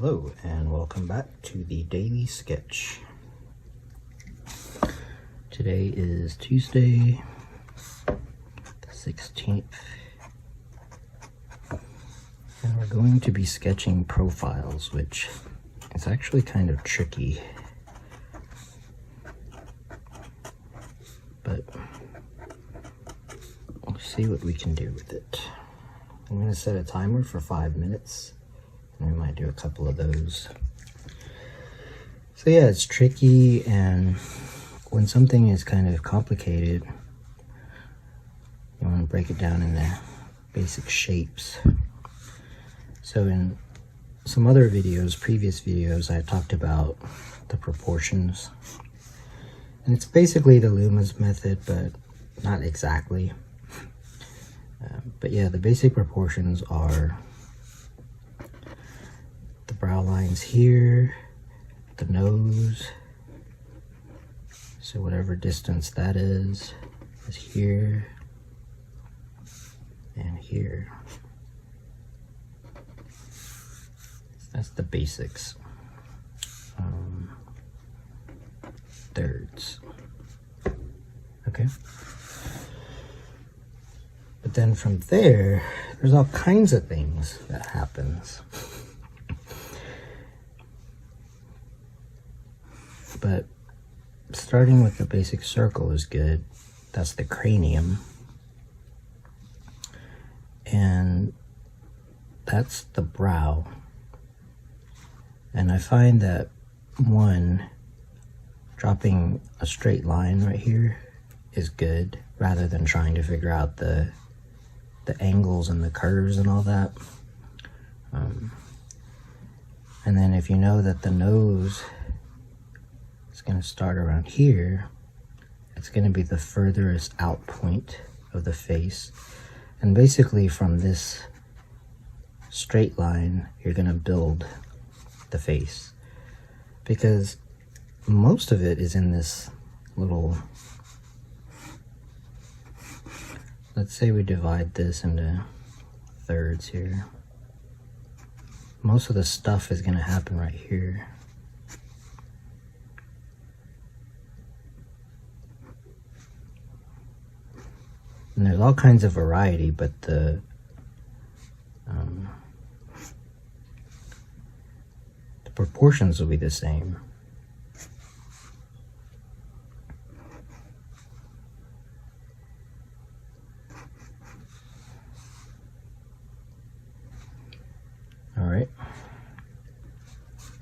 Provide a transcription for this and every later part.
Hello and welcome back to the Daily Sketch. Today is Tuesday, the 16th, and we're going to be sketching profiles, which is actually kind of tricky, but we'll see what we can do with it. I'm going to set a timer for 5 minutes. We might do a couple of those. So yeah, it's tricky, and when something is kind of complicated, you want to break it down into basic shapes. So in some other videos, previous videos, I talked about the proportions. And it's basically the Loomis method, but not exactly. But yeah, the basic proportions are the brow lines here, the nose, so whatever distance that is here and here. That's the basics. Thirds. Okay. But then from there, there's all kinds of things that happens. But starting with the basic circle is good. That's the cranium. And that's the brow. And I find that dropping a straight line right here is good, rather than trying to figure out the angles and the curves and all that. And then if you know that the nose is going to start around here, it's going to be the furthest out point of the face. And basically from this straight line, you're going to build the face, because most of it is in this little, let's say we divide this into thirds here. Most of the stuff is going to happen right here. And there's all kinds of variety, but the proportions will be the same. All right.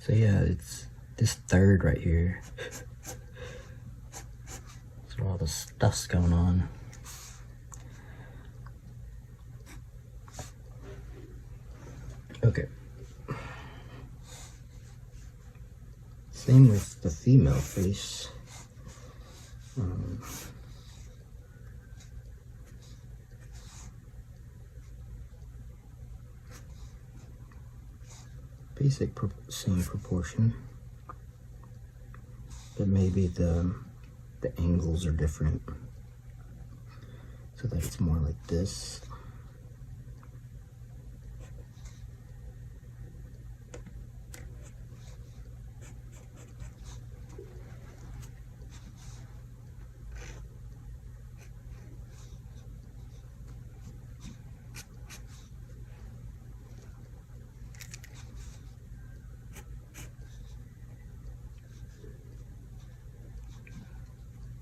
So yeah, it's this third right here. That's where all the stuff's going on. Okay. Same with the female face. Basic same proportion, but maybe the angles are different, so that it's more like this.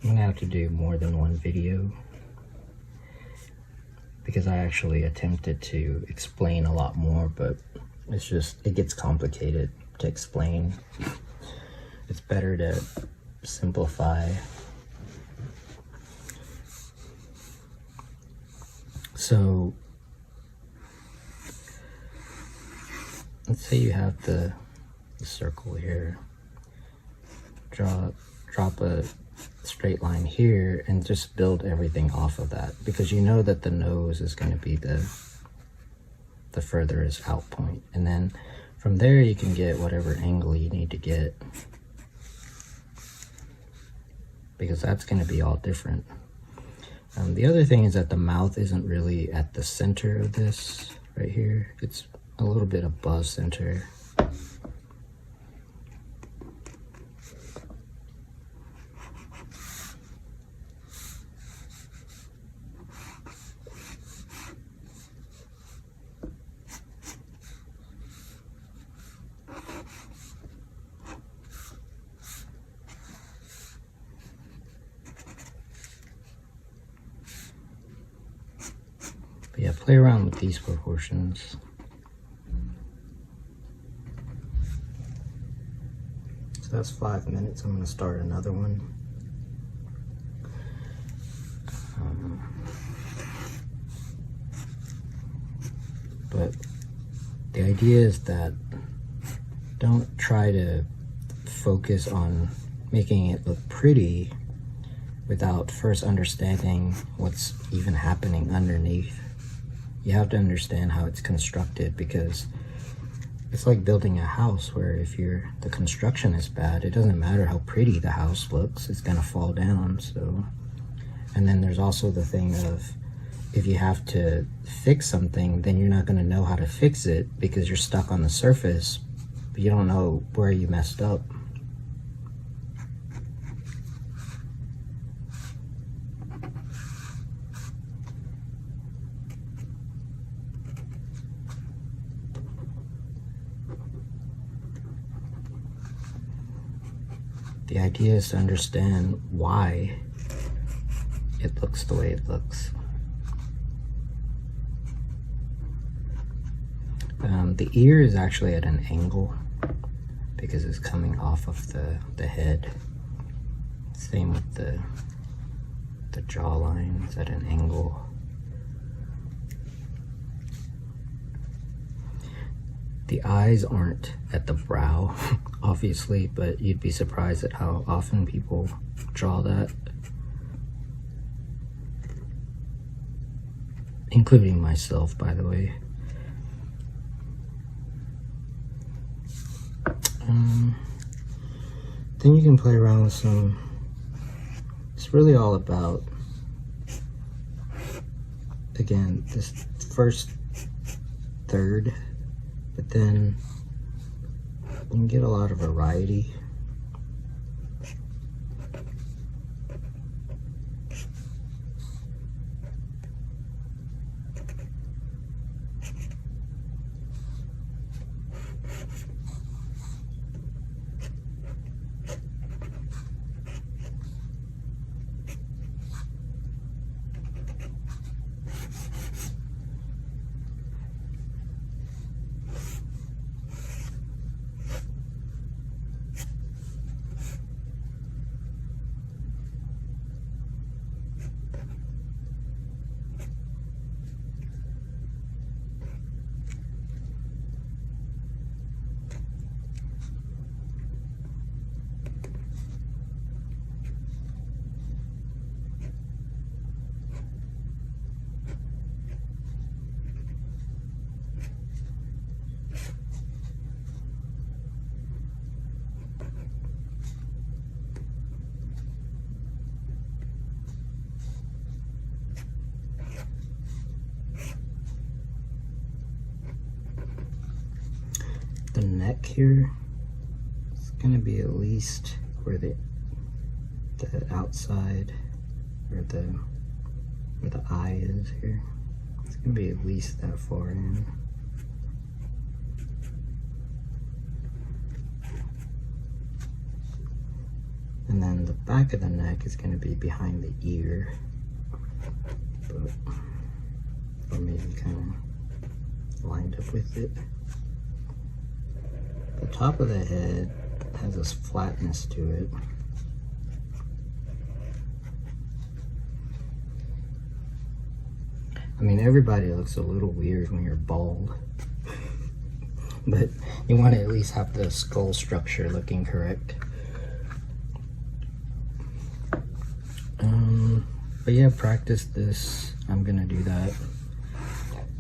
I'm gonna have to do more than one video, because I actually attempted to explain a lot more, but it gets complicated to explain. It's better to simplify. So let's say you have the circle here. Drop a straight line here and just build everything off of that, because you know that the nose is going to be the furthest out point, and then from there you can get whatever angle you need to get, because that's going to be all different. The other thing is that the mouth isn't really at the center of this right here. It's a little bit above center. play around with these proportions. So that's 5 minutes. I'm going to start another one. But the idea is that don't try to focus on making it look pretty without first understanding what's even happening underneath. You have to understand how it's constructed, because it's like building a house where if the construction is bad, it doesn't matter how pretty the house looks, it's gonna fall down. So, and then there's also the thing of, if you have to fix something, then you're not gonna know how to fix it because you're stuck on the surface, but you don't know where you messed up. The idea is to understand why it looks the way it looks. The ear is actually at an angle because it's coming off of the head. Same with the jawline, it's at an angle. The eyes aren't at the brow, obviously, but you'd be surprised at how often people draw that. Including myself, by the way. Then you can play around with some, it's really all about, again, this first third, but then you can get a lot of variety. The neck here, it's gonna be at least where the outside or where the eye is here. It's gonna be at least that far in. And then the back of the neck is gonna be behind the ear, but or maybe kind of lined up with it. The top of the head has this flatness to it. I mean, everybody looks a little weird when you're bald, but you want to at least have the skull structure looking correct. But yeah, practice this. I'm gonna do that,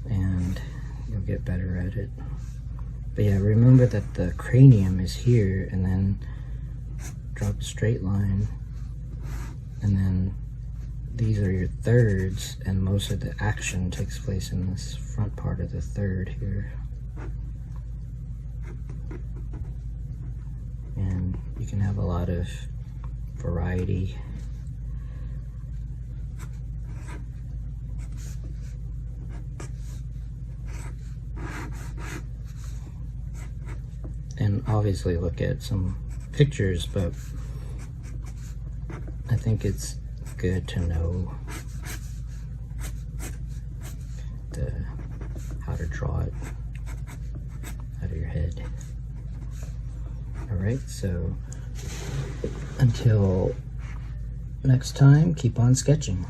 and you'll get better at it. But yeah, remember that the cranium is here, and then drop a straight line, and then these are your thirds, and most of the action takes place in this front part of the third here. And you can have a lot of variety. And obviously look at some pictures, but I think it's good to know how to draw it out of your head. Alright, so until next time, keep on sketching.